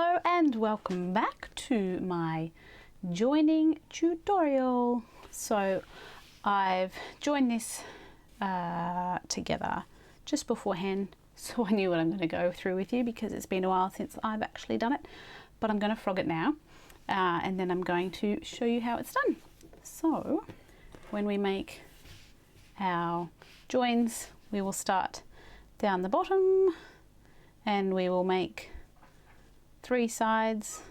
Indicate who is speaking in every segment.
Speaker 1: Hello and welcome back to my joining tutorial. So I've joined this together just beforehand, so I knew what I'm going to go through with you because it's been a while since I've actually done it, but I'm going to frog it now and then I'm going to show you how it's done. So when we make our joins, we will start down the bottom and we will make 3 sides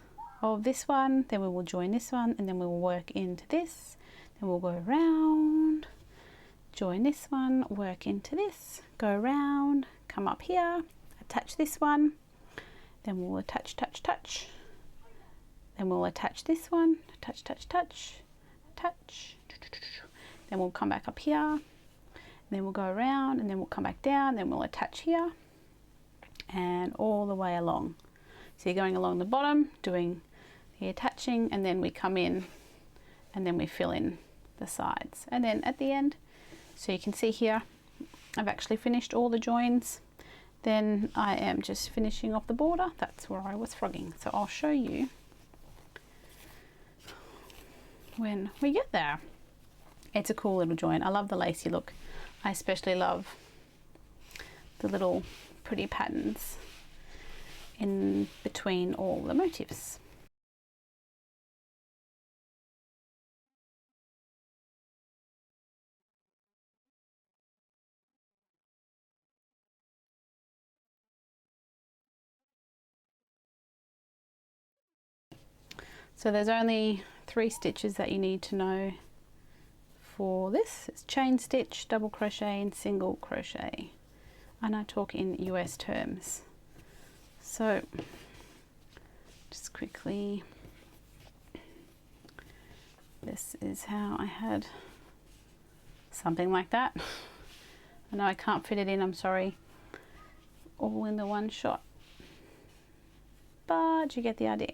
Speaker 1: of this one, then we will join this one, and then we will work into this, then we'll go around, join this one, work into this, go around, come up here, attach this one, then we'll attach, then we'll attach this one, attach, then we'll come back up here, then we'll go around, and then we'll come back down, then we'll attach here and all the way along. So you're going along the bottom, doing the attaching, and then we come in and then we fill in the sides. And then at the end, so you can see here, I've actually finished all the joins. Then I am just finishing off the border. That's where I was frogging. So I'll show you when we get there. It's a cool little join. I love the Lacey look. I especially love the little pretty patterns in between all the motifs. So there's only 3 stitches that you need to know for this. It's chain stitch, double crochet and single crochet. And I talk in US terms. So just quickly, this is how I had something like that. I know I can't fit it in, I'm sorry, all in the one shot, but you get the idea.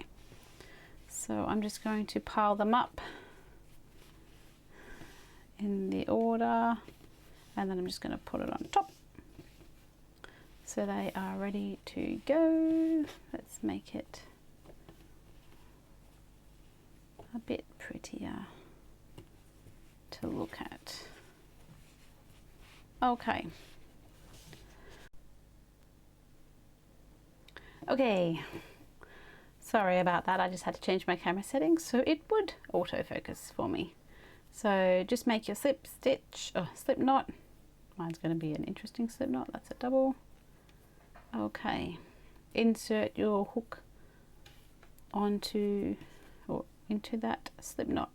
Speaker 1: So I'm just going to pile them up in the order, and then I'm just going to put it on top. So they are ready to go. Let's make it a bit prettier to look at. Okay. Okay. Sorry about that. I just had to change my camera settings so it would autofocus for me. So just make your slip stitch or slip knot. Mine's going to be an interesting slip knot. That's a double. Okay, insert your hook onto or into that slip knot.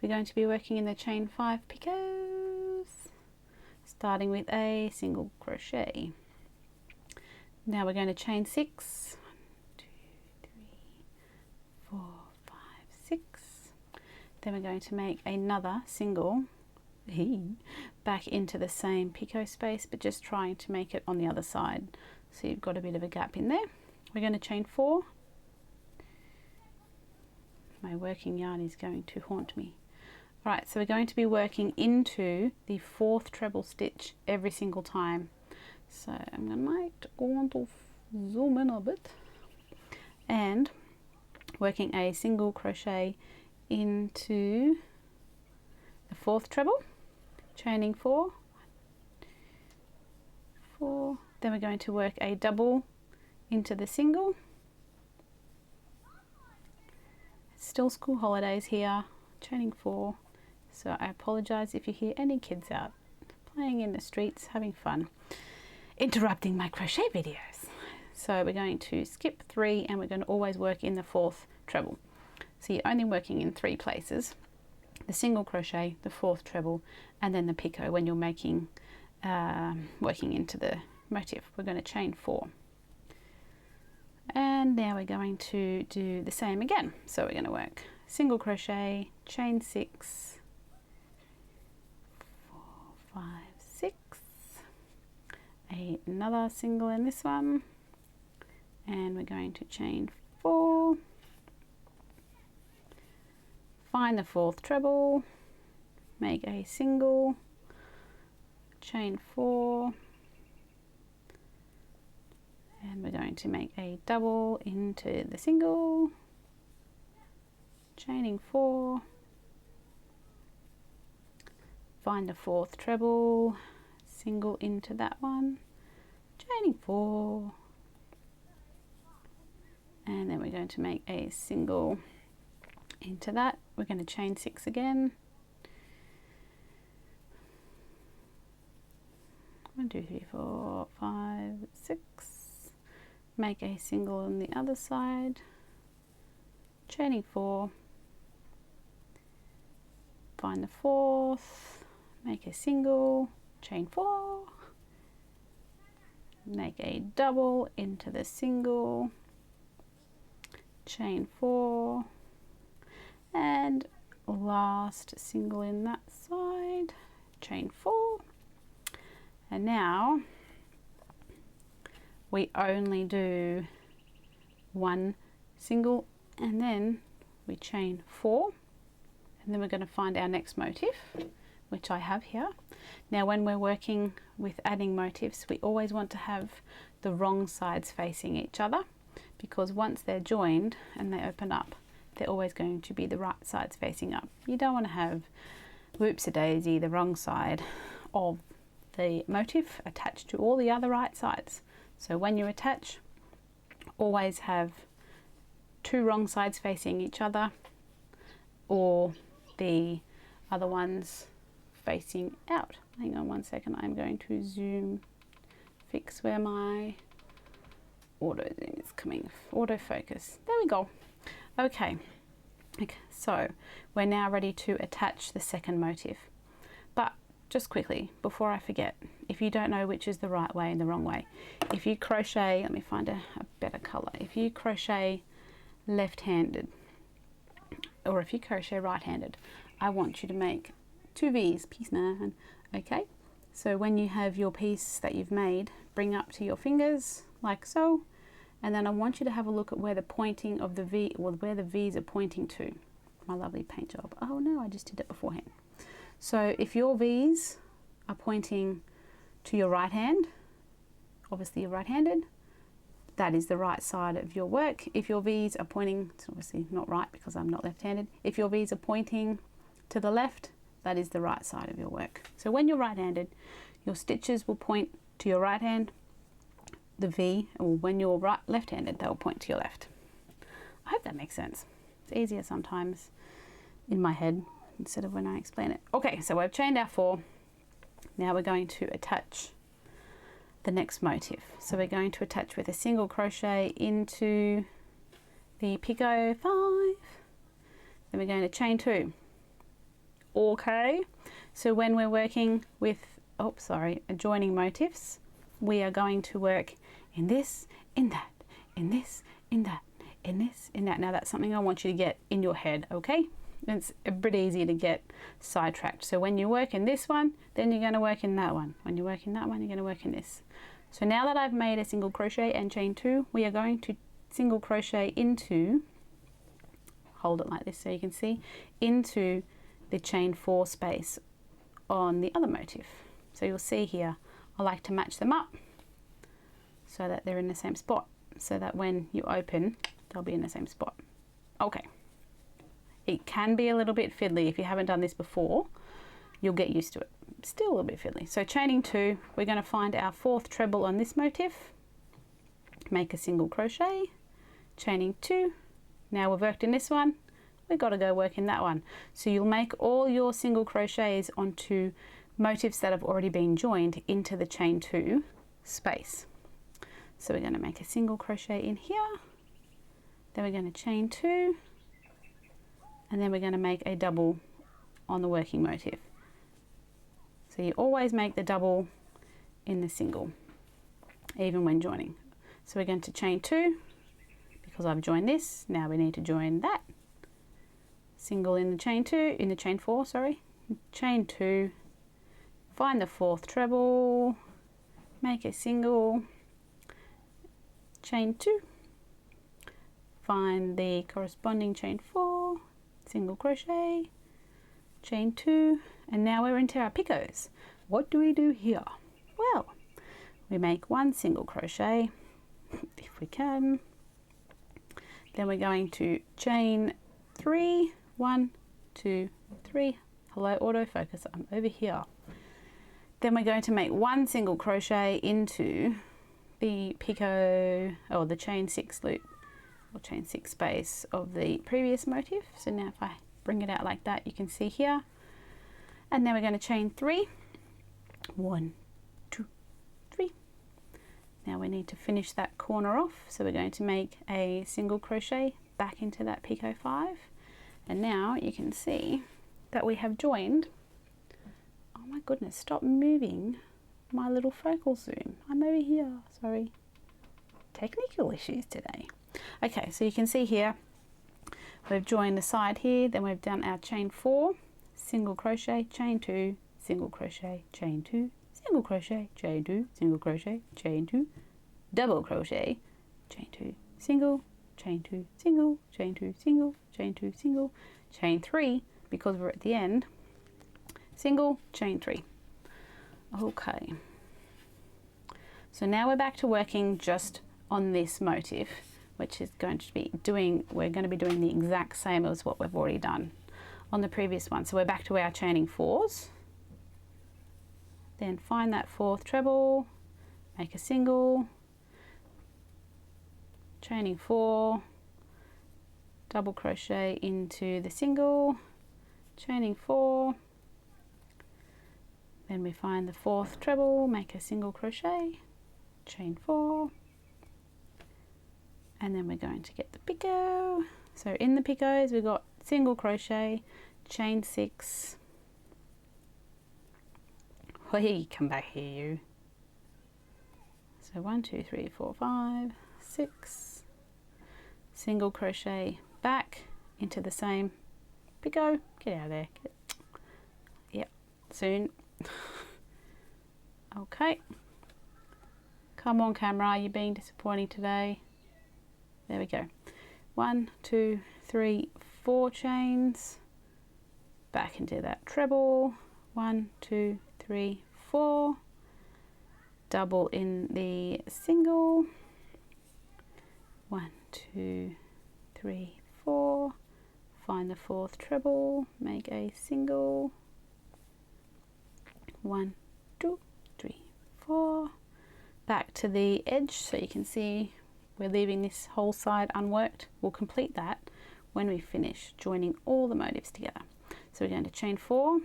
Speaker 1: We're going to be working in the chain 5 picots, starting with a single crochet. Now we're going to chain 6. 1, 2, 3, 4, 5, 6. Then we're going to make another single back into the same picot space, but just trying to make it on the other side. So you've got a bit of a gap in there. We're going to chain 4. My working yarn is going to haunt me. Alright, so we're going to be working into the 4th treble stitch every single time. So I'm going to zoom in a bit and working a single crochet into the 4th treble, chaining 4, 4. Then we're going to work a double into the single. It's still school holidays here, chaining 4. So I apologize if you hear any kids out playing in the streets, having fun, interrupting my crochet videos. So we're going to skip 3 and we're going to always work in the 4th treble. So you're only working in 3 places: the single crochet, the 4th treble, and then the picot when you're making working into the motif. We're going to chain 4, and now we're going to do the same again. So we're going to work single crochet, chain 6, 4, 5, 6, another single in this one, and we're going to chain 4, find the 4th treble, make a single, chain 4, and we're going to make a double into the single, chaining 4, find a 4th treble, single into that one, chaining 4, and then we're going to make a single into that. We're going to chain 6 again, 1, 2, 3, 4, 5, 6, make a single on the other side, chaining 4, find the 4th, make a single, chain 4, make a double into the single, chain 4, and last single in that side, chain 4. And now we only do 1 single, and then we chain 4, and then we're going to find our next motif, which I have here. Now when we're working with adding motifs, we always want to have the wrong sides facing each other, because once they're joined and they open up, they're always going to be the right sides facing up. You don't want to have whoops-a-daisy, the wrong side of the motif attached to all the other right sides. So when you attach, always have 2 wrong sides facing each other, or the other ones facing out. Hang on 1 second, I'm going to zoom, fix where my auto zoom is coming, autofocus. There we go. Okay, so we're now ready to attach the second motif. But just quickly, before I forget, if you don't know which is the right way and the wrong way, if you crochet, let me find a better color. If you crochet left-handed, or if you crochet right-handed, I want you to make 2 V's, piece man, okay? So when you have your piece that you've made, bring up to your fingers, like so, and then I want you to have a look at where the pointing of the V, or where the V's are pointing to. My lovely paint job. Oh no, I just did it beforehand. So if your V's are pointing to your right hand, obviously you're right-handed, that is the right side of your work. If your V's are pointing, it's obviously not right because I'm not left-handed. If your V's are pointing to the left, that is the right side of your work. So when you're right-handed, your stitches will point to your right hand, the V, or when you're left-handed, they'll point to your left. I hope that makes sense. It's easier sometimes in my head instead of when I explain it. Okay, so we've chained our 4. Now we're going to attach the next motif. So we're going to attach with a single crochet into the picot 5. Then we're going to chain 2. Okay, so when we're working with, joining motifs, we are going to work in this, in that, in this, in that, in this, in that. Now that's something I want you to get in your head, okay? It's a bit easy to get sidetracked. So when you work in this one, then you're going to work in that one. When you work in that one, you're going to work in this. So now that I've made a single crochet and chain 2, we are going to single crochet into, hold it like this so you can see, into the chain 4 space on the other motif. So you'll see here, I like to match them up so that they're in the same spot, so that when you open, they'll be in the same spot. Okay. It can be a little bit fiddly. If you haven't done this before, you'll get used to it. Still a little bit fiddly. So chaining 2, we're going to find our 4th treble on this motif, make a single crochet, chaining 2. Now we've worked in this one, we've got to go work in that one. So you'll make all your single crochets onto motifs that have already been joined into the chain 2 space. So we're going to make a single crochet in here, then we're going to chain 2, and then we're going to make a double on the working motif. So you always make the double in the single, even when joining. So we're going to chain 2, because I've joined this, now we need to join that. Single in the chain 2, in the chain 4, sorry, chain 2, find the 4th treble, make a single, chain 2, find the corresponding chain 4, single crochet, chain 2, and now we're into our picots. What do we do here? Well, we make 1 single crochet, if we can. Then we're going to chain 3, 1, 2, 3. Hello autofocus, I'm over here. Then we're going to make 1 single crochet into the picot or the chain 6 loop or chain 6 space of the previous motif. So now if I bring it out like that, you can see here. And then we're going to chain 3, 1, 2, 3. Now we need to finish that corner off, so we're going to make a single crochet back into that picot 5, and now you can see that we have joined. Oh my goodness, stop moving my little focal zoom. I'm over here, sorry. Technical issues today. Okay, so you can see here we've joined the side here, then we've done our chain 4, single crochet, chain 2, single crochet, chain 2, single crochet, chain 2, single crochet, chain 2, double crochet, chain 2, single, chain 2, single, chain 2, single, chain 2, single, chain 3, because we're at the end, single, chain 3. Okay, so now we're back to working just on this motif, which is going to be we're going to be doing the exact same as what we've already done on the previous one. So we're back to our chaining 4s. Then find that 4th treble, make a single, chaining 4, double crochet into the single, chaining 4, then we find the 4th treble, make a single crochet, chain 4, and then we're going to get the picot. So in the picots we've got single crochet, chain 6. Hey, come back here, you. So 1, 2, 3, 4, 5, 6. Single crochet back into the same picot. Get out of there. Yep, soon. Okay. Come on, camera, you're being disappointing today. There we go. 1, 2, 3, 4 chains. Back into that treble. 1, 2, 3, 4, double in the single, 1, 2, 3, 4, find the 4th treble, make a single, 1, 2, 3, 4, back to the edge, so you can see we're leaving this whole side unworked. We'll complete that when we finish joining all the motifs together. So we're going to chain 4,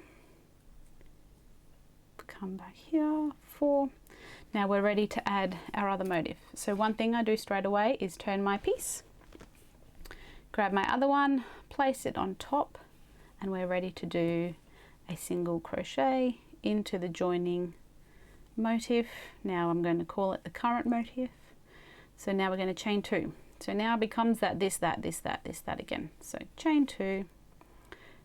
Speaker 1: come back here, 4. Now we're ready to add our other motif. So one thing I do straight away is turn my piece, grab my other one, place it on top, and we're ready to do a single crochet into the joining motif. Now I'm going to call it the current motif. So now we're going to chain 2. So now it becomes that this, that, this, that, this, that again. So chain 2,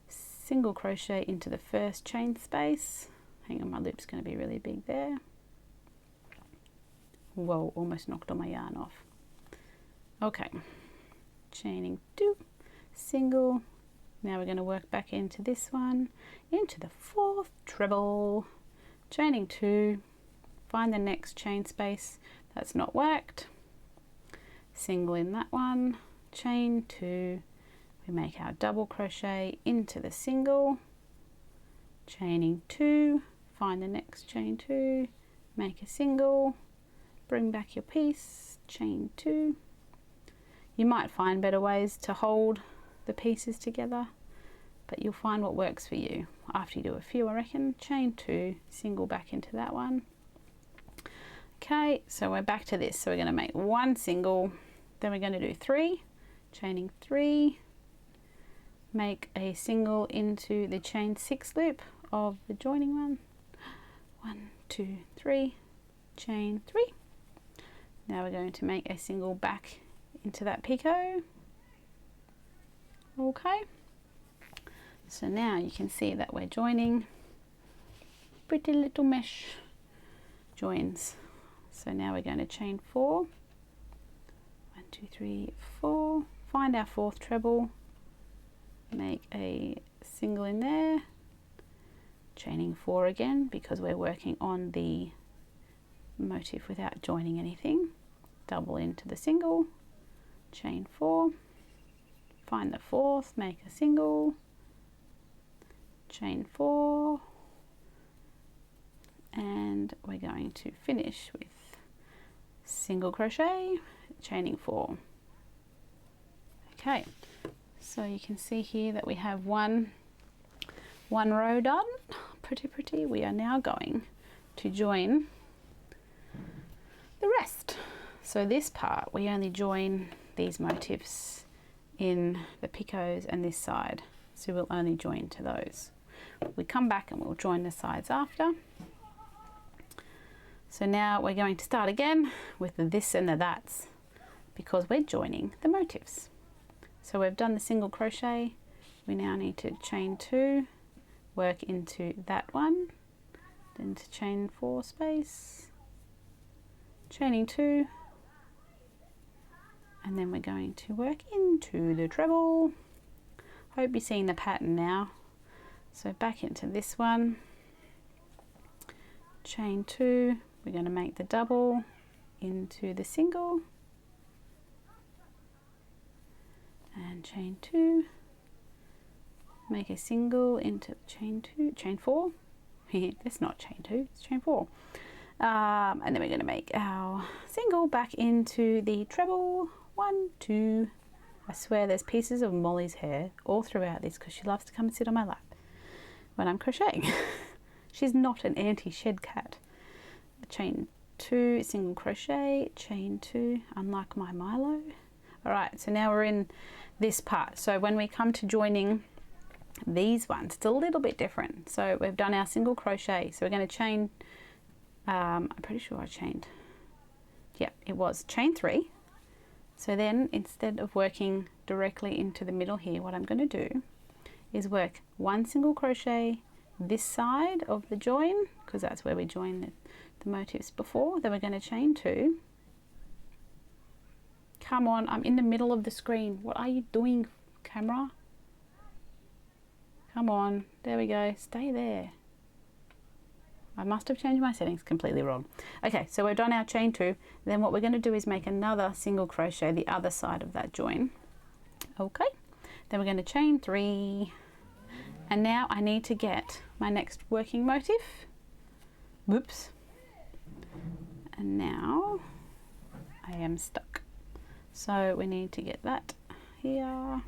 Speaker 1: single crochet into the first chain space. Hang on, my loop's going to be really big there. Whoa, almost knocked all my yarn off. Okay, chaining 2, single. Now we're going to work back into this one, into the 4th treble, chaining 2, find the next chain space that's not worked, single in that one, chain 2, we make our double crochet into the single, chaining 2, find the next chain 2, make a single, bring back your piece, chain 2. You might find better ways to hold the pieces together, but you'll find what works for you. After you do a few, I reckon, chain 2, single back into that one. Okay, so we're back to this. So we're going to make 1 single, then we're going to do 3, chaining 3, make a single into the chain 6 loop of the joining one. 1, 2, 3, chain 3. Now we're going to make a single back into that picot. Okay, so now you can see that we're joining pretty little mesh joins. So now we're going to chain 4, 1, 2, 3, 4, find our 4th treble, make a single in there, chaining 4 again because we're working on the motif without joining anything, double into the single, chain 4, find the 4th, make a single, chain 4, and we're going to finish with single crochet, chaining 4. Okay, so you can see here that we have one row done, pretty. We are now going to join the rest. So this part, we only join these motifs in the picots and this side, so we'll only join to those. We come back and we'll join the sides after. So now we're going to start again with the this and the that's, because we're joining the motifs. So we've done the single crochet, we now need to chain 2, work into that one, then to chain 4 space, chaining 2, and then we're going to work into the treble. Hope you're seeing the pattern now. So back into this one, chain 2, we're going to make the double into the single, and chain 2, make a single into chain 2, chain 4. That's not chain 2, it's chain 4. And then we're going to make our single back into the treble. 1, 2. I swear there's pieces of Molly's hair all throughout this because she loves to come and sit on my lap when I'm crocheting. She's not an anti-shed cat. Chain 2, single crochet, chain 2, unlike my Milo. Alright, so now we're in this part. So when we come to joining these ones, it's a little bit different. So we've done our single crochet, so we're going to chain, I'm pretty sure I chained, yeah, it was chain 3. So then instead of working directly into the middle here, what I'm going to do is work 1 single crochet this side of the join, because that's where we joined the motifs before. Then we're going to chain 2. Come on, I'm in the middle of the screen. What are you doing, camera? Come on, there we go, stay there. I must have changed my settings completely wrong. Okay, so we've done our chain 2. Then what we're going to do is make another single crochet the other side of that join. Okay, then we're going to chain 3. And now I need to get my next working motif. Whoops. And now I am stuck. So we need to get that here.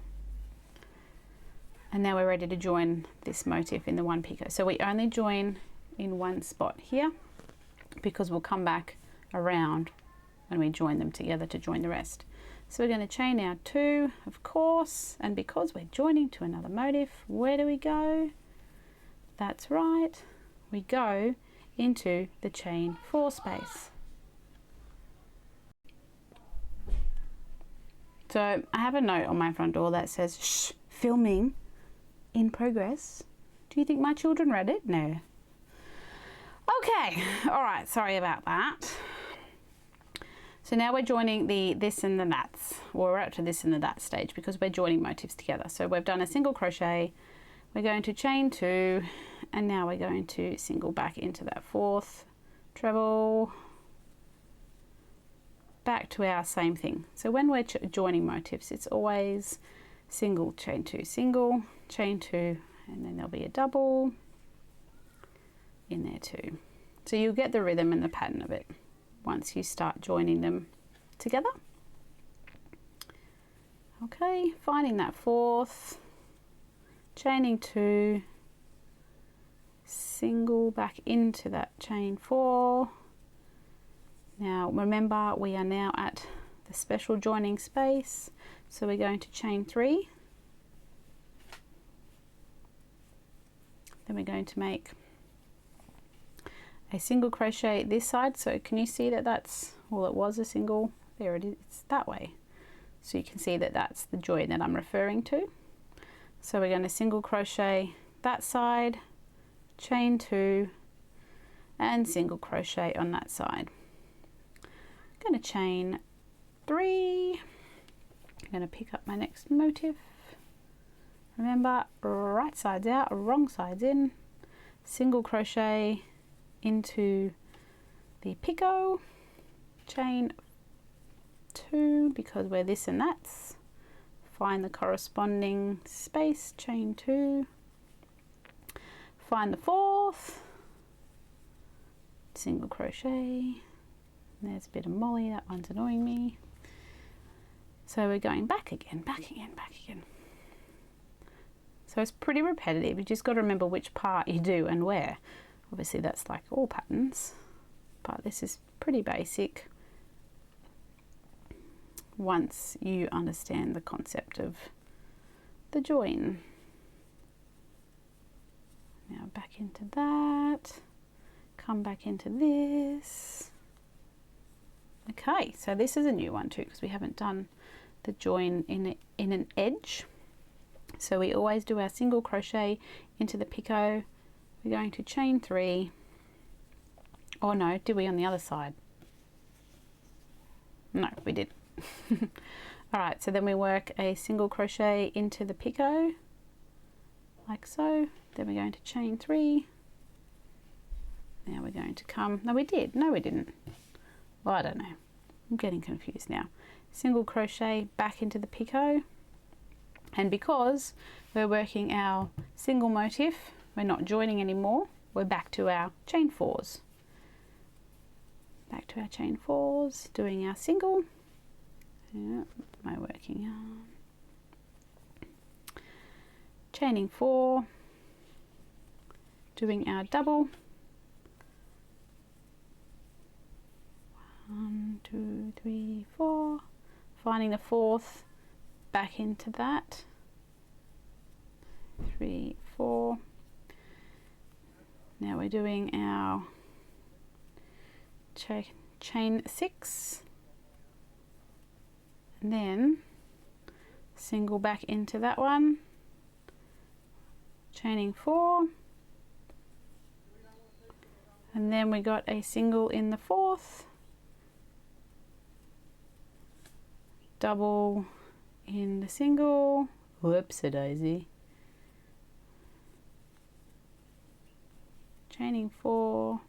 Speaker 1: And now we're ready to join this motif in the 1 picot. So we only join in one spot here, because we'll come back around when we join them together to join the rest. So we're going to chain our 2, of course, and because we're joining to another motif, where do we go? That's right, we go into the chain 4 space. So I have a note on my front door that says, shh, filming in progress. Do you think my children read it? No. Okay, all right, sorry about that. So now we're joining the this and the that's, or we're up to this and the that stage because we're joining motifs together. So we've done a single crochet, we're going to chain 2, and now we're going to single back into that 4th treble, back to our same thing. So when we're joining motifs, it's always single, chain 2, single, chain 2, and then there'll be a double in there too. So you'll get the rhythm and the pattern of it once you start joining them together. Okay, finding that 4th, chaining 2, single back into that chain 4. Now remember, we are now at the special joining space, so we're going to chain 3. Then we're going to make a single crochet this side. So can you see that that's, well, it was a single, there it is, it's that way. So you can see that that's the join that I'm referring to. So we're going to single crochet that side, chain 2, and single crochet on that side. I'm going to chain 3. I'm going to pick up my next motif. Remember, right side's out, wrong side's in. Single crochet into the picot, chain 2 because we're this and that's. Find the corresponding space, chain 2, find the 4th, single crochet. There's a bit of molly, that one's annoying me. So we're going back again, back again, back again. So it's pretty repetitive. You just got to remember which part you do and where. Obviously that's like all patterns, but this is pretty basic once you understand the concept of the join. Now back into that, come back into this. Okay, so this is a new one too because we haven't done the join in an edge. So we always do our single crochet into the picot. We're going to chain 3. Oh no, did we on the other side? No, we did. Alright, so then we work a single crochet into the picot like so. Then we're going to chain 3. Now we're going to come, no we did, no we didn't. Well, I don't know, I'm getting confused now. Single crochet back into the picot, and because we're working our single motif, we're not joining anymore, we're back to our chain 4s. Back to our chain 4s, doing our single. Yeah, am I working on? Chaining 4, doing our double. 1, 2, 3, 4. Finding the 4th, back into that. 3, 4. Now we're doing our chain 6, and then single back into that one, chaining 4, and then we got a single in the 4th, double in the single, whoopsie-daisy, chaining 4,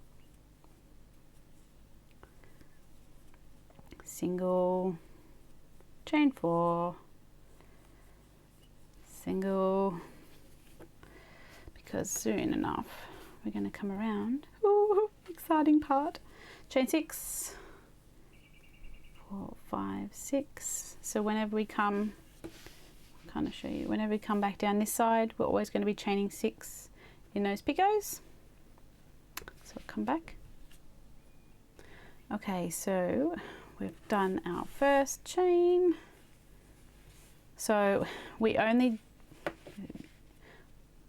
Speaker 1: single, chain 4, single, because soon enough we're going to come around. Ooh, exciting part. Chain 6, 4, 5, 6. So whenever we come, I'll kind of show you, whenever we come back down this side, we're always going to be chaining 6 in those picots. So I'll come back. Okay, so we've done our first chain. So we only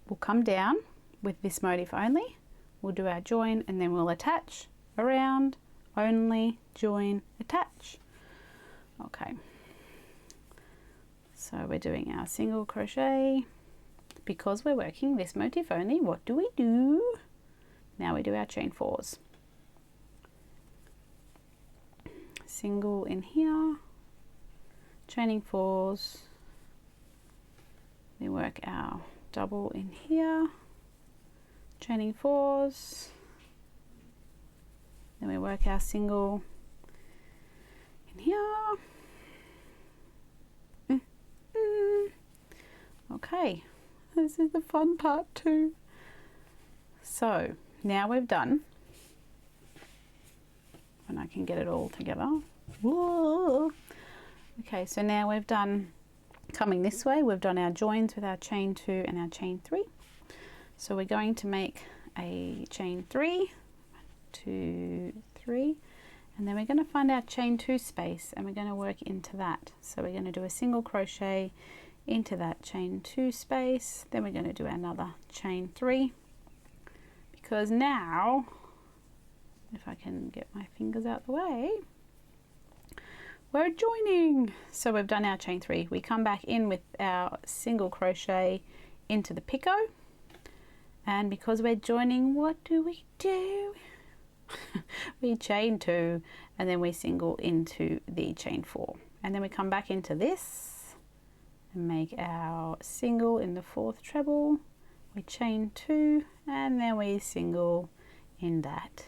Speaker 1: will come down with this motif only. We'll do our join and then we'll attach around, only, join, attach. Okay, so we're doing our single crochet. Because we're working this motif only, what do we do? Now we do our chain 4s. Single in here, chaining 4s, then work our double in here, chaining 4s, then we work our single in here. Okay, this is the fun part too. So now we've done, and I can get it all together. Whoa. Okay, so now we've done, coming this way, we've done our joins with our chain 2 and our chain 3. So we're going to make a chain 3, 1, 2, 3, and then we're going to find our chain 2 space and we're going to work into that. So we're going to do a single crochet into that chain 2 space, then we're going to do another chain 3, because now, if I can get my fingers out the way, we're joining. So we've done our chain 3. We come back in with our single crochet into the picot, and because we're joining, what do? We chain 2 and then we single into the chain 4, and then we come back into this and make our single in the 4th treble. We chain 2 and then we single in that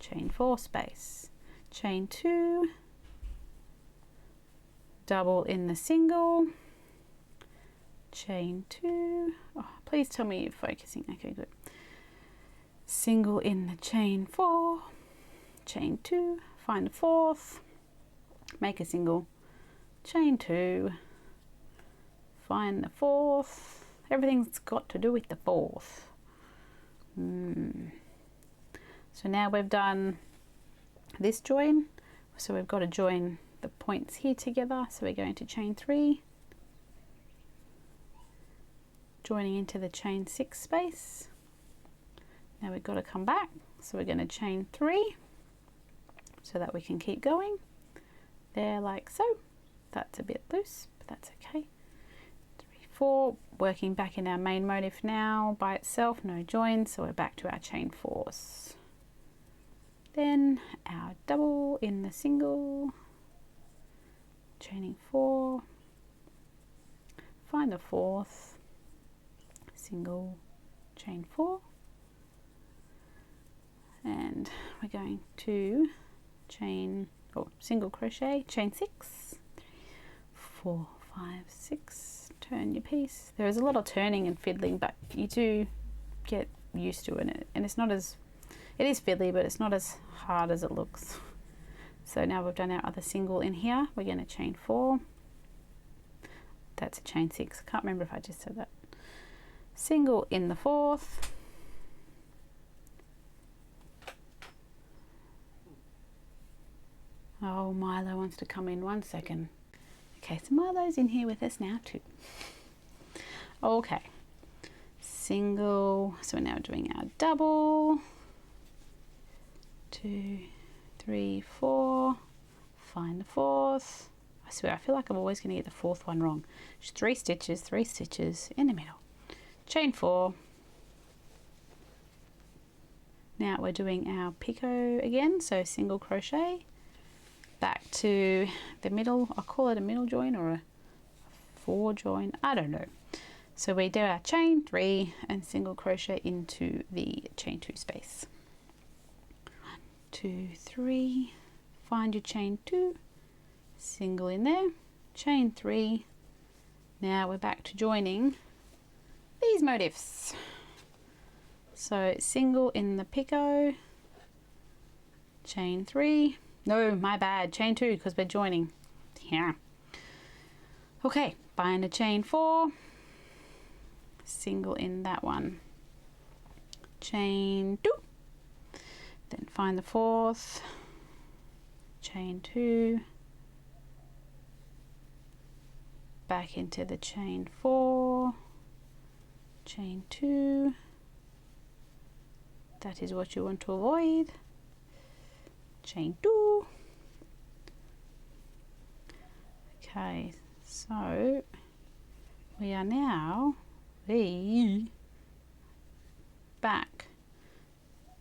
Speaker 1: chain 4 space, chain 2, double in the single, chain 2. Oh, please tell me you're focusing. Okay, good. Single in the chain 4, chain 2, find the 4th, make a single, chain 2, find the 4th. Everything's got to do with the 4th. So now we've done this join, so we've got to join the points here together. So we're going to chain 3, joining into the chain 6 space. Now we've got to come back, so we're going to chain 3 so that we can keep going there, like so. That's a bit loose, but that's okay. 3, 4, working back in our main motif now by itself, no join, so we're back to our chain 4s. Then our double in the single, chaining 4, find the 4th, single, chain 4, and we're going to chain or single crochet, chain 6, 3, 4, 5, 6, turn your piece. There is a lot of turning and fiddling, but you do get used to it, and it's not as, it is fiddly, but it's not as hard as it looks. So now we've done our other single in here, we're going to chain 4, that's a chain 6, I can't remember if I just said that. Single in the 4th, oh, Milo wants to come in 1 second. Okay, so Milo's in here with us now too. Okay, single, so we're now doing our double, 2, 3, 4, find the 4th. I swear, I feel like I'm always going to get the 4th one wrong. Just 3 stitches in the middle, chain 4. Now we're doing our picot again, so single crochet, back to the middle. I'll call it a middle join or a 4 join, I don't know. So we do our chain 3 and single crochet into the chain 2 space. 1, 2, 3, find your chain 2, single in there, chain 3. Now we're back to joining these motifs. So single in the picot, chain 3, no, my bad, chain 2 because we're joining here. Okay, bind a chain 4, single in that one, chain 2, then find the 4th, chain 2, back into the chain 4, chain 2, that is what you want to avoid, chain 2. Okay, so we are now back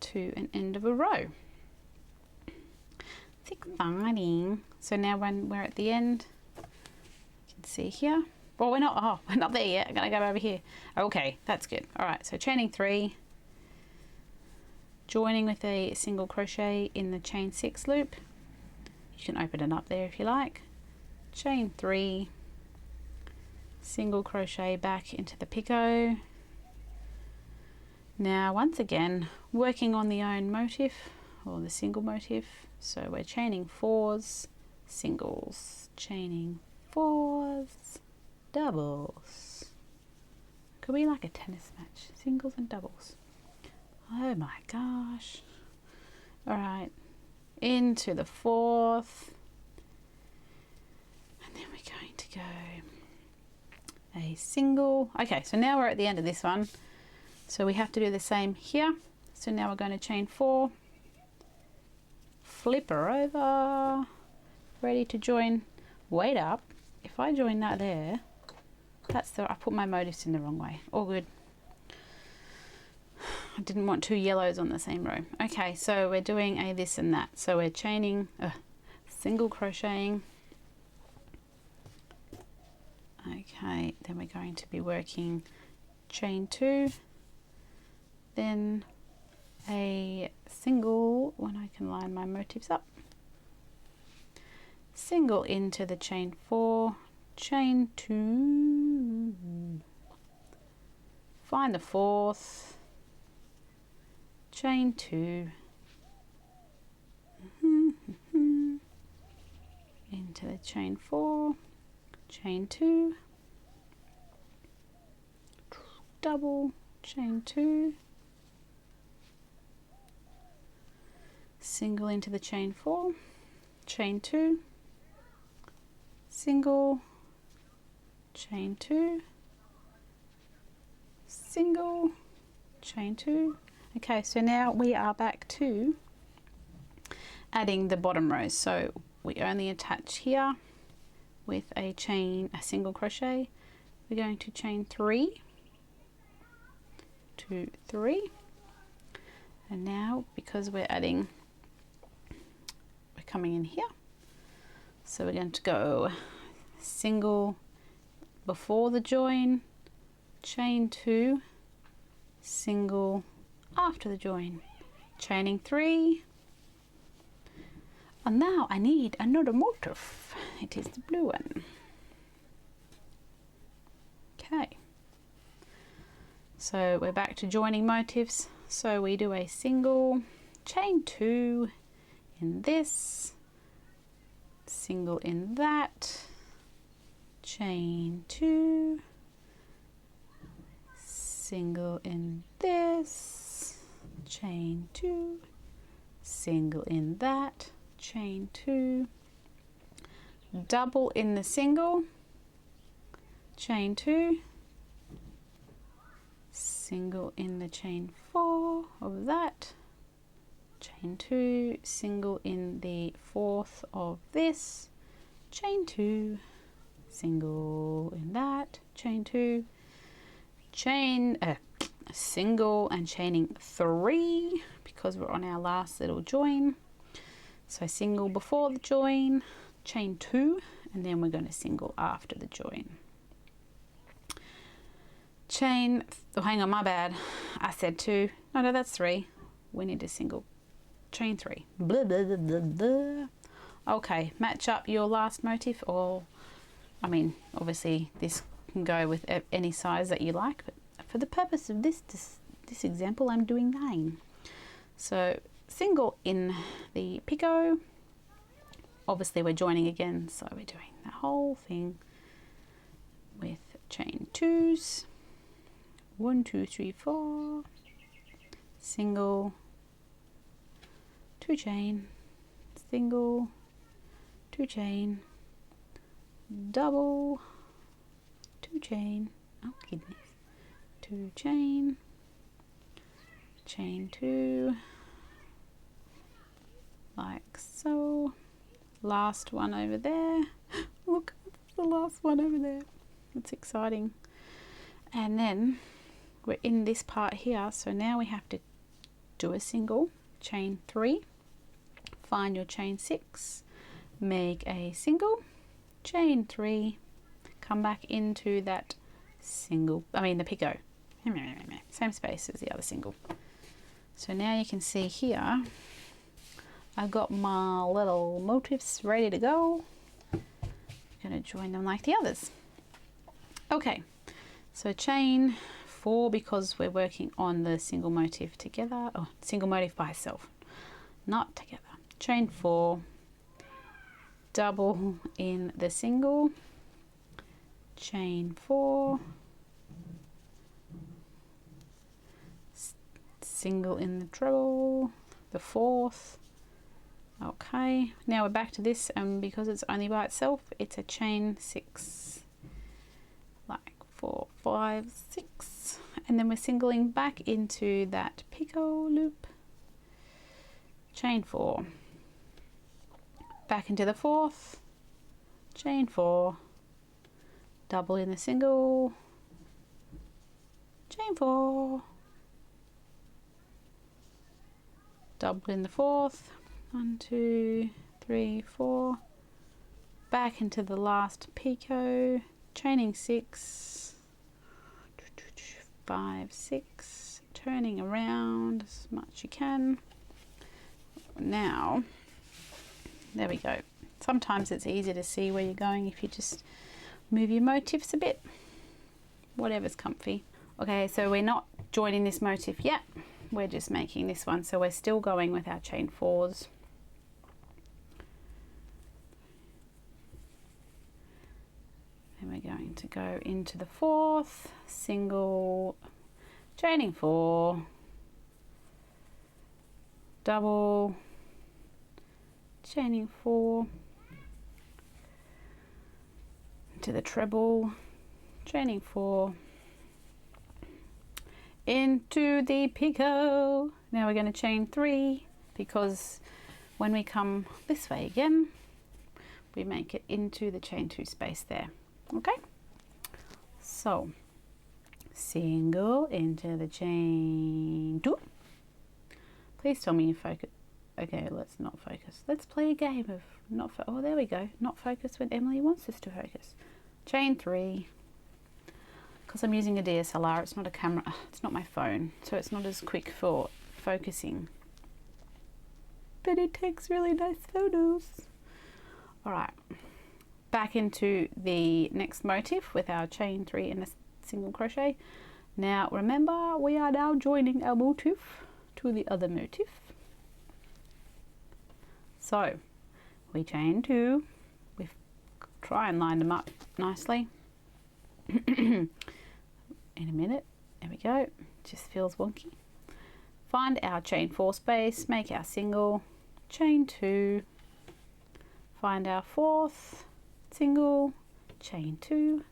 Speaker 1: to an end of a row. It's exciting. So now when we're at the end, you can see here. Well, we're not there yet. I'm gonna go over here. Okay, that's good. All right, so chaining 3, joining with a single crochet in the chain 6 loop. You can open it up there if you like. Chain 3, single crochet back into the picot. Now once again working on the own motif or the single motif, so we're chaining 4s, singles, chaining 4s, doubles. Could be like a tennis match, singles and doubles. Oh my gosh. All right, into the 4th, and then we're going to go a single. Okay, so now we're at the end of this one, so we have to do the same here. So now we're going to chain 4, flip her over, ready to join. Wait up, if I join that there, that's the, I put my motifs in the wrong way. All good. I didn't want 2 yellows on the same row. Okay, so we're doing a this and that. So we're chaining, single crocheting. Okay, then we're going to be working chain 2, then a single when I can line my motifs up, single into the chain 4, chain 2, find the 4th, chain 2, into the chain 4, chain 2, double, chain 2, single into the chain 4, chain 2, single, chain 2, single, chain 2. Okay, so now we are back to adding the bottom rows. So we only attach here with a single crochet. We're going to chain 3, 2, 3, and now because we're coming in here, so we're going to go single before the join, chain 2, single after the join, chaining 3, and now I need another motif. It is the blue one. Okay, so we're back to joining motifs. So we do a single, chain 2 in this, single in that, chain 2, single in this, chain 2, single in that, chain 2, double in the single, chain 2, single in the chain 4 of that, chain 2, single in the 4th of this, chain 2, single in that, chain 2, single and chaining 3 because we're on our last little join. So single before the join, chain 2, and then we're going to single after the join. Chain, oh hang on, my bad, I said 2, no that's 3, we need a single, chain 3, blah, blah, blah, blah, blah. Okay, match up your last motif, or I mean obviously this can go with any size that you like, but for the purpose of this example I'm doing 9. So single in the picot, obviously we're joining again, so we're doing the whole thing with chain 2s, 1, 2, 3, 4, single, 2 chain, single, 2 chain, double, 2 chain, oh goodness, 2 chain, chain 2, like so, last one over there, look, the last one over there, it's exciting. And then we're in this part here, so now we have to do a single, chain 3, find your chain 6, make a single, chain 3, come back into that single, the picot, same space as the other single. So now you can see here I've got my little motifs ready to go. I'm going to join them like the others. Okay, so chain 4 because we're working on the single motif together, or single motif by itself, not together. Chain 4, double in the single, chain 4, single in the treble, the 4th. Okay, now we're back to this, and because it's only by itself, it's a chain 6, like 4, 5, 6, and then we're singling back into that picot loop, chain 4, back into the 4th, chain 4, double in the single, chain 4, double in the 4th, 1, 2, 3, 4, back into the last picot, chaining 6, 5, 6, turning around as much you can. Now, there we go. Sometimes it's easier to see where you're going if you just move your motifs a bit, whatever's comfy. Okay, so we're not joining this motif yet, we're just making this one, so we're still going with our chain 4s. And we're going to go into the 4th, single, chaining 4, double, chaining 4, into the treble, chaining 4, into the picot. Now we're going to chain 3, because when we come this way again, we make it into the chain 2 space there. Okay, so single into the chain 2. Please tell me you focus. Okay, let's not focus. Let's play a game of not oh, there we go. Not focus when Emily wants us to focus. Chain 3. Because I'm using a DSLR, it's not a camera, it's not my phone, so it's not as quick for focusing. But it takes really nice photos. All right, back into the next motif with our chain 3 and a single crochet. Now remember, we are now joining our motif to the other motif. So we chain 2, we try and line them up nicely. In a minute, there we go, just feels wonky. Find our chain 4 space, make our single, chain 2, find our 4th, single, chain 2,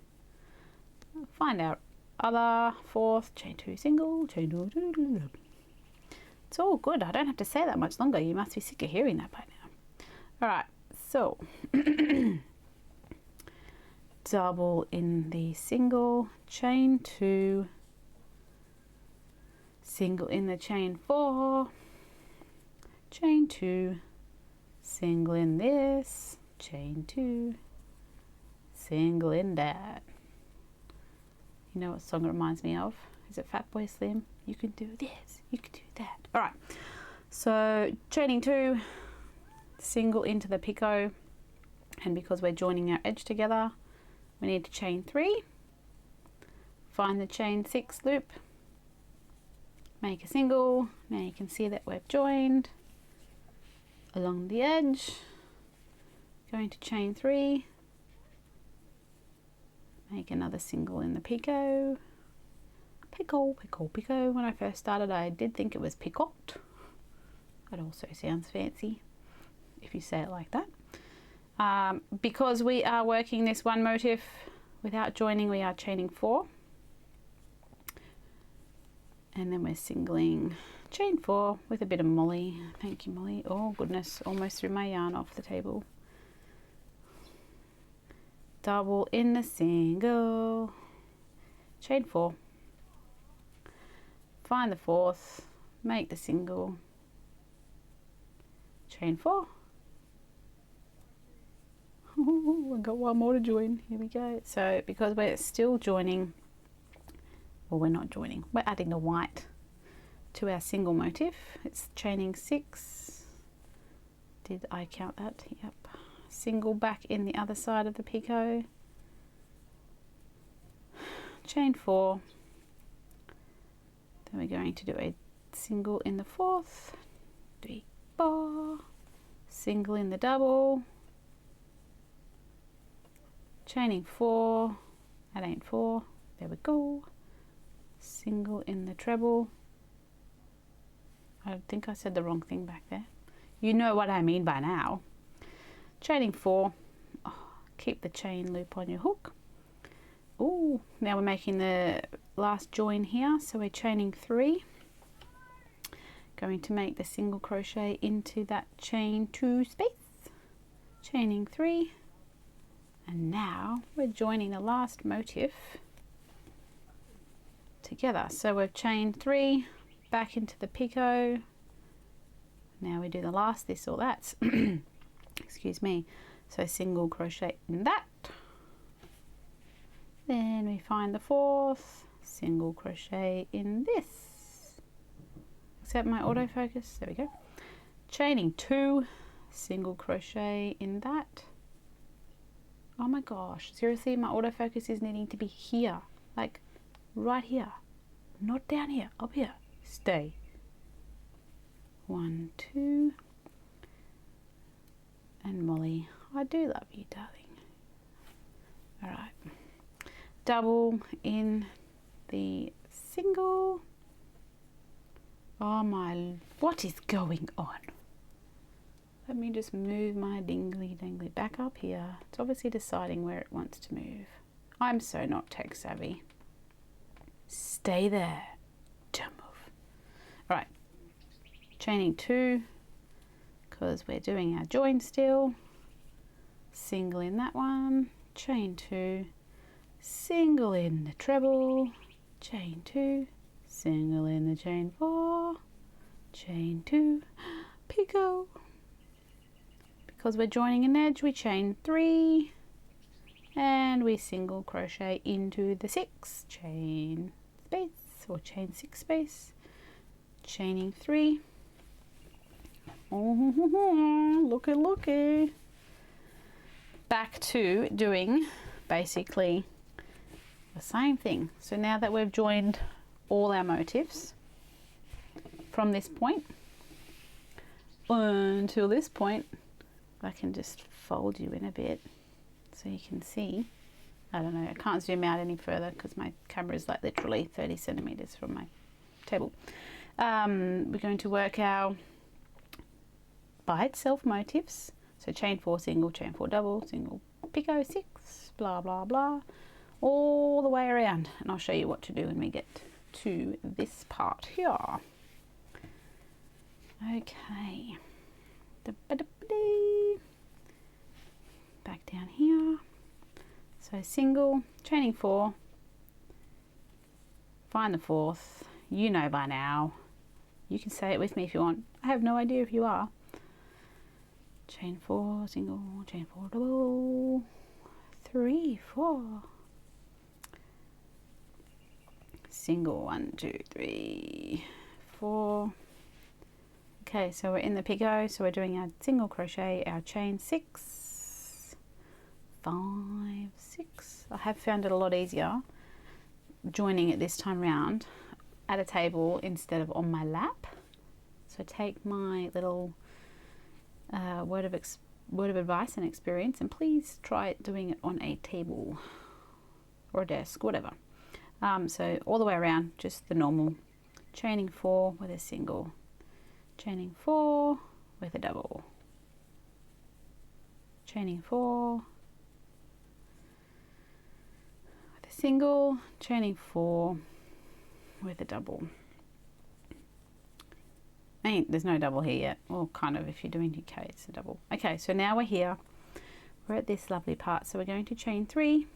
Speaker 1: find our other 4th, chain 2, single, chain 2. It's all good, I don't have to say that much longer, you must be sick of hearing that by now. Alright, so double in the single, chain 2, single in the chain 4, chain 2, single in this, chain 2, single in that. You know what song it reminds me of? Is it Fatboy Slim? You can do this, you can do that. All right, so chaining 2, single into the picot, and because we're joining our edge together, we need to chain 3, find the chain 6 loop, make a single. Now you can see that we've joined along the edge, going to chain 3, make another single in the picot. Picot. When I first started, I did think it was picot. That also sounds fancy if you say it like that. Because we are working this one motif without joining, we are chaining 4, and then we're singling chain 4 with a bit of Molly. Thank you, Molly. Oh goodness, almost threw my yarn off the table. Double in the single, chain 4, find the 4th, make the single, chain 4. I've got one more to join. Here we go. So because we're still joining, well, we're not joining, we're adding the white to our single motif. It's chaining 6. Did I count that? Yep. Single back in the other side of the picot, chain 4, then we're going to do a single in the 4th, 3 bar, single in the double, chaining 4, that ain't 4, there we go, single in the treble. I think I said the wrong thing back there. You know what I mean by now. Chaining 4, keep the chain loop on your hook. Ooh, now we're making the last join here, so we're chaining 3, going to make the single crochet into that chain 2 space, chaining 3, and now we're joining the last motif together. So we've chained 3 back into the picot. Now we do the last this or that. Excuse me. So single crochet in that, then we find the 4th, single crochet in this, except my autofocus, there we go, chaining 2, single crochet in that. Oh my gosh, seriously, my autofocus is needing to be here, like right here, not down here, up here. Stay. 1, 2, and Molly, I do love you, darling. All right, double in the single. Oh my, what is going on? Let me just move my dingly dangly back up here. It's obviously deciding where it wants to move. I'm so not tech savvy. Stay there. Don't move. All right, chaining 2 because we're doing our join still. Single in that one, chain 2, single in the treble, chain 2, single in the chain 4, chain 2, picot. Because we're joining an edge, we chain 3 and we single crochet into the 6, chain space or chain 6 space, chaining 3. Oh, looky. Back to doing basically the same thing. So now that we've joined all our motifs from this point until this point, I can just fold you in a bit so you can see. I don't know, I can't zoom out any further because my camera is like literally 30 centimeters from my table. We're going to work our by itself motifs. So chain 4 single, chain 4 double, single picot 6, blah blah blah, all the way around, and I'll show you what to do when we get to this part here. Okay, back down here. So single, chaining 4, find the 4th. You know by now. You can say it with me if you want. I have no idea if you are. Chain 4 single, chain 4 double, 3, 4, single, 1, 2, 3, 4. Okay, so we're in the picot, so we're doing our single crochet, our chain 6, 5, 6. I have found it a lot easier joining it this time round at a table instead of on my lap. So take my little word of advice and experience, and please try doing it on a table or a desk, whatever. So all the way around, just the normal chaining 4 with a single, chaining 4 with a double, chaining 4 with a single, chaining 4 with a double. There's no double here yet, or kind of if you're doing UK it's a double. Okay, so now we're here, we're at this lovely part, so we're going to chain 3,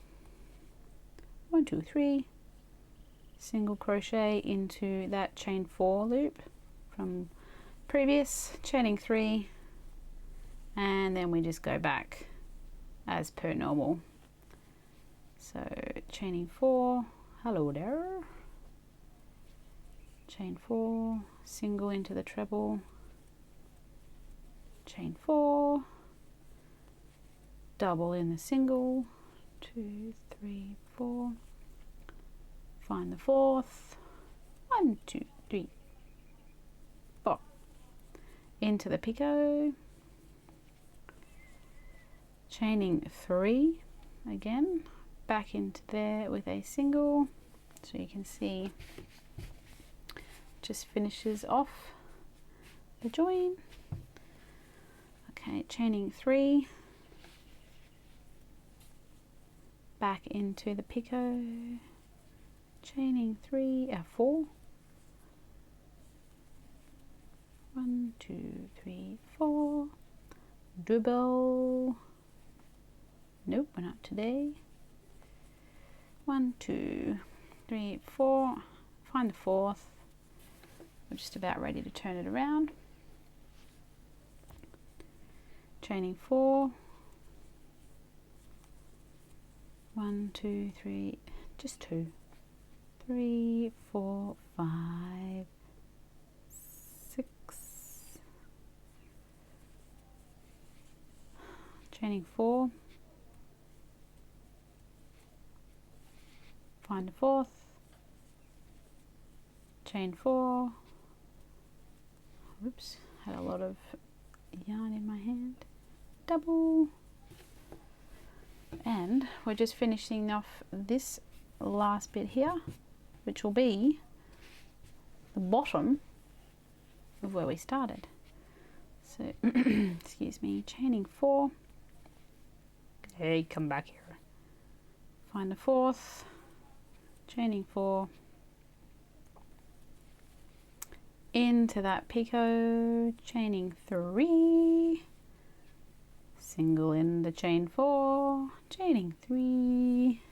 Speaker 1: 1, 2, 3, single crochet into that chain 4 loop from previous, chaining 3, and then we just go back as per normal. So chaining 4, hello there, chain 4, single into the treble, chain 4, double in the single, 2, 3, 4, find the 4th, 1, 2, 3, 4, into the picot, chaining 3 again, back into there with a single, so you can see just finishes off the join. Okay, chaining 3, back into the picot, chaining 3, 4, 1, 2, 3, 4, double, nope, we're not today, 1, 2, 3, 4, find the 4th. We're just about ready to turn it around. Chaining 4, 1, 2, 3, just 2, 3, 4, 5, 6, chaining 4, find the 4th, chain 4, oops, had a lot of yarn in my hand, double, and we're just finishing off this last bit here, which will be the bottom of where we started. So excuse me, chaining 4, hey, come back here, find the 4th, chaining 4 into that picot, chaining 3, single in the chain 4, chaining 3,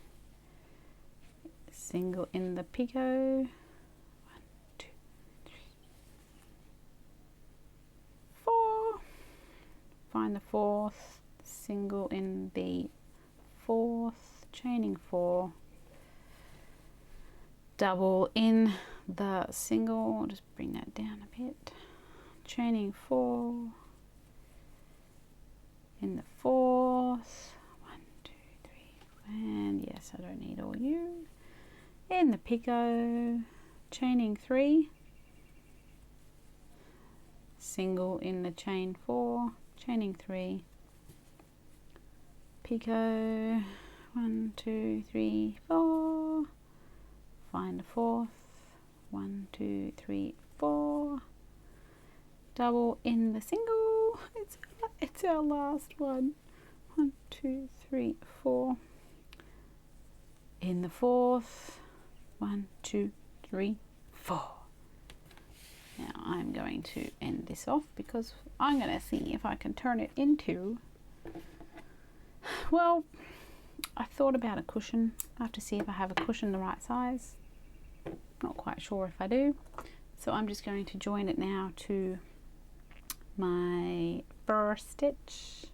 Speaker 1: single in the picot, 1, 2, 3, 4, find the 4th, single in the 4th, chaining 4, double in the single, just bring that down a bit, chaining 4 in the 4th, 1, 2, 3, and yes, I don't need all you, in the picot, chaining 3, single in the chain 4, chaining 3, picot, 1, 2, 3, 4, find the 4th, 1, 2, 3, 4, double in the single, it's our last one, 1, 2, 3, 4, in the 4th, 1, 2, 3, 4. Now I'm going to end this off because I'm going to see if I can turn it into, well, I thought about a cushion. I have to see if I have a cushion the right size. Not quite sure if I do. So I'm just going to join it now to my first stitch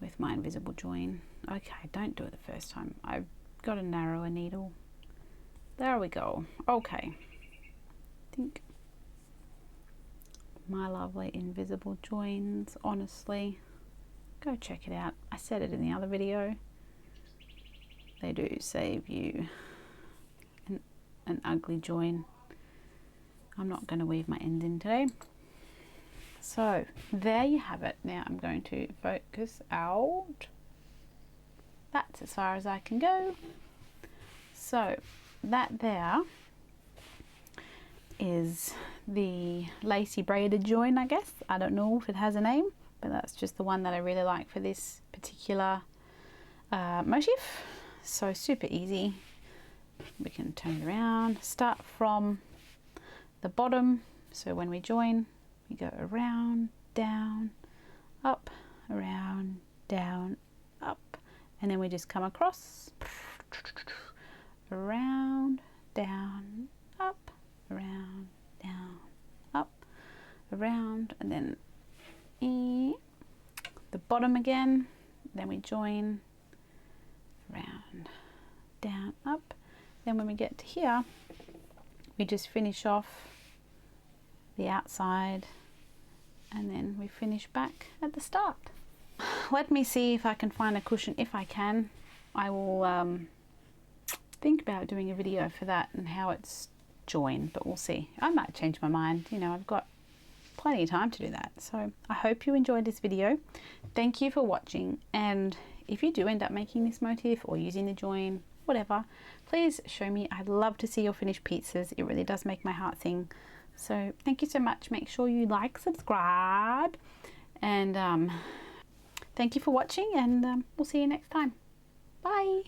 Speaker 1: with my invisible join. Okay, don't do it the first time. I've got to narrow a needle. There we go. Okay. I think my lovely invisible joins, honestly, go check it out. I said it in the other video. They do save you an ugly join. I'm not going to weave my ends in today. So there you have it. Now I'm going to focus out. That's as far as I can go. So that there is the Lacey braided join, I guess. I don't know if it has a name, but that's just the one that I really like for this particular motif. So super easy. We can turn it around, start from the bottom. So when we join, we go around, down, up, around, down, up, and then we just come across, around, down, up, around, down, up, around, and then the bottom again. Then we join, around, down, up. Then when we get to here, we just finish off the outside and then we finish back at the start. Let me see if I can find a cushion. If I can, I will think about doing a video for that and how it's joined, but we'll see. I might change my mind. You know, I've got plenty of time to do that. So I hope you enjoyed this video. Thank you for watching, and if you do end up making this motif or using the join, whatever, please show me. I'd love to see your finished pizzas. It really does make my heart sing. So thank you so much. Make sure you like, subscribe, and thank you for watching, and we'll see you next time. Bye.